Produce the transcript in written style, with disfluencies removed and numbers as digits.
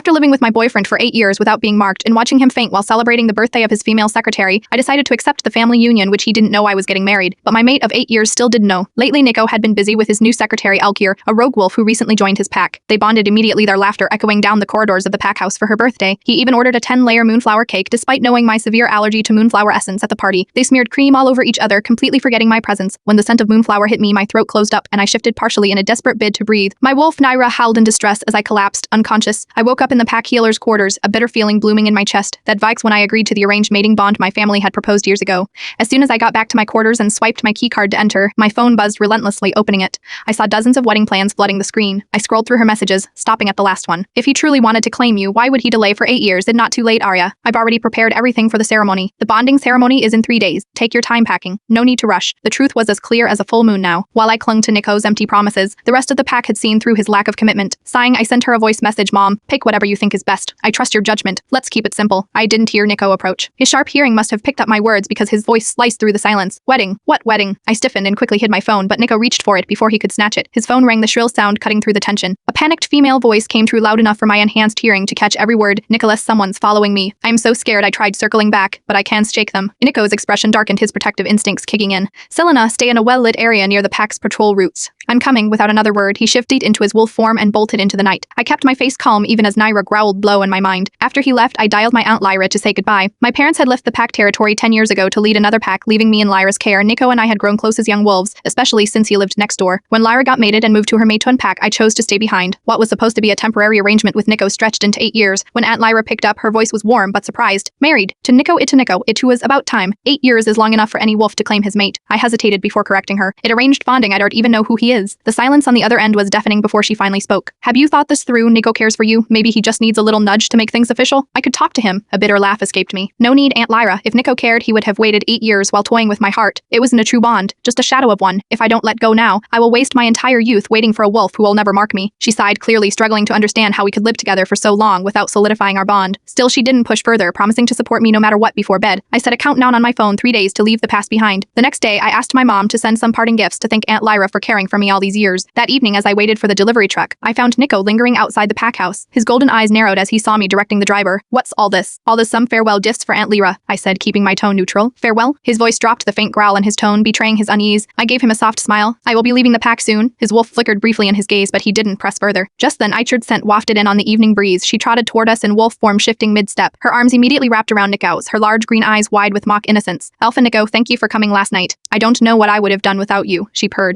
After living with my boyfriend for 8 years without being marked and watching him faint while celebrating the birthday of his female secretary, I decided to accept the family union, which he didn't know I was getting married. But my mate of 8 years still didn't know. Lately, Nico had been busy with his new secretary Alkir, a rogue wolf who recently joined his pack. They bonded immediately, their laughter echoing down the corridors of the pack house for her birthday. He even ordered a 10-layer moonflower cake despite knowing my severe allergy to moonflower essence at the party. They smeared cream all over each other, completely forgetting my presence. When the scent of moonflower hit me, my throat closed up and I shifted partially in a desperate bid to breathe. My wolf Naira howled in distress as I collapsed, unconscious. I woke up in the pack healer's quarters, a bitter feeling blooming in my chest. That Vikes when I agreed to the arranged mating bond my family had proposed years ago. As soon as I got back to my quarters and swiped my keycard to enter, my phone buzzed relentlessly, opening it. I saw dozens of wedding plans flooding the screen. I scrolled through her messages, stopping at the last one. If he truly wanted to claim you, why would he delay for 8 years? It's not too late, Arya. I've already prepared everything for the ceremony. The bonding ceremony is in 3 days. Take your time packing. No need to rush. The truth was as clear as a full moon now. While I clung to Nico's empty promises, the rest of the pack had seen through his lack of commitment. Sighing, I sent her a voice message. Mom, pick whatever you think is best. I trust your judgment. Let's keep it simple. I didn't hear Nico approach. His sharp hearing must have picked up my words because his voice sliced through the silence. Wedding? What wedding? I stiffened and quickly hid my phone, but Nico reached for it before he could snatch it. His phone rang, the shrill sound cutting through the tension. A panicked female voice came through loud enough for my enhanced hearing to catch every word. Nicholas, someone's following me. I'm so scared I tried circling back, but I can't shake them. Nico's expression darkened, his protective instincts kicking in. Selena, stay in a well-lit area near the pack's patrol routes. I'm coming. Without another word, he shifted into his wolf form and bolted into the night. I kept my face calm even as Naira growled blow in my mind. After he left, I dialed my Aunt Lyra to say goodbye. My parents had left the pack territory 10 years ago to lead another pack, leaving me in Lyra's care. Nico and I had grown close as young wolves, especially since he lived next door. When Lyra got mated and moved to her Matun pack, I chose to stay behind. What was supposed to be a temporary arrangement with Nico stretched into 8 years. When Aunt Lyra picked up, her voice was warm but surprised. Married. To Nico. It too was about time. 8 years is long enough for any wolf to claim his mate. I hesitated before correcting her. It arranged bonding. I don't even know who he is. The silence on the other end was deafening before she finally spoke. Have you thought this through? Nico cares for you. Maybe he just needs a little nudge to make things official. I could talk to him. A bitter laugh escaped me. No need, Aunt Lyra. If Nico cared, he would have waited 8 years while toying with my heart. It wasn't a true bond, just a shadow of one. If I don't let go now, I will waste my entire youth waiting for a wolf who will never mark me. She sighed, clearly struggling to understand how we could live together for so long without solidifying our bond. Still, she didn't push further, promising to support me no matter what before bed. I set a countdown on my phone, 3 days to leave the past behind. The next day, I asked my mom to send some parting gifts to thank Aunt Lyra for caring for me all these years. That evening, as I waited for the delivery truck, I found Nico lingering outside the pack house. His golden eyes narrowed as he saw me directing the driver. What's all this? All this some farewell gifts for Aunt Lyra, I said, keeping my tone neutral. Farewell? His voice dropped, the faint growl in his tone betraying his unease. I gave him a soft smile. I will be leaving the pack soon. His wolf flickered briefly in his gaze, but he didn't press further. Just then, Eichard's scent wafted in on the evening breeze. She trotted toward us in wolf form, shifting mid-step. Her arms immediately wrapped around Nico's, her large green eyes wide with mock innocence. Alpha Nico, thank you for coming last night. I don't know what I would have done without you, she purred.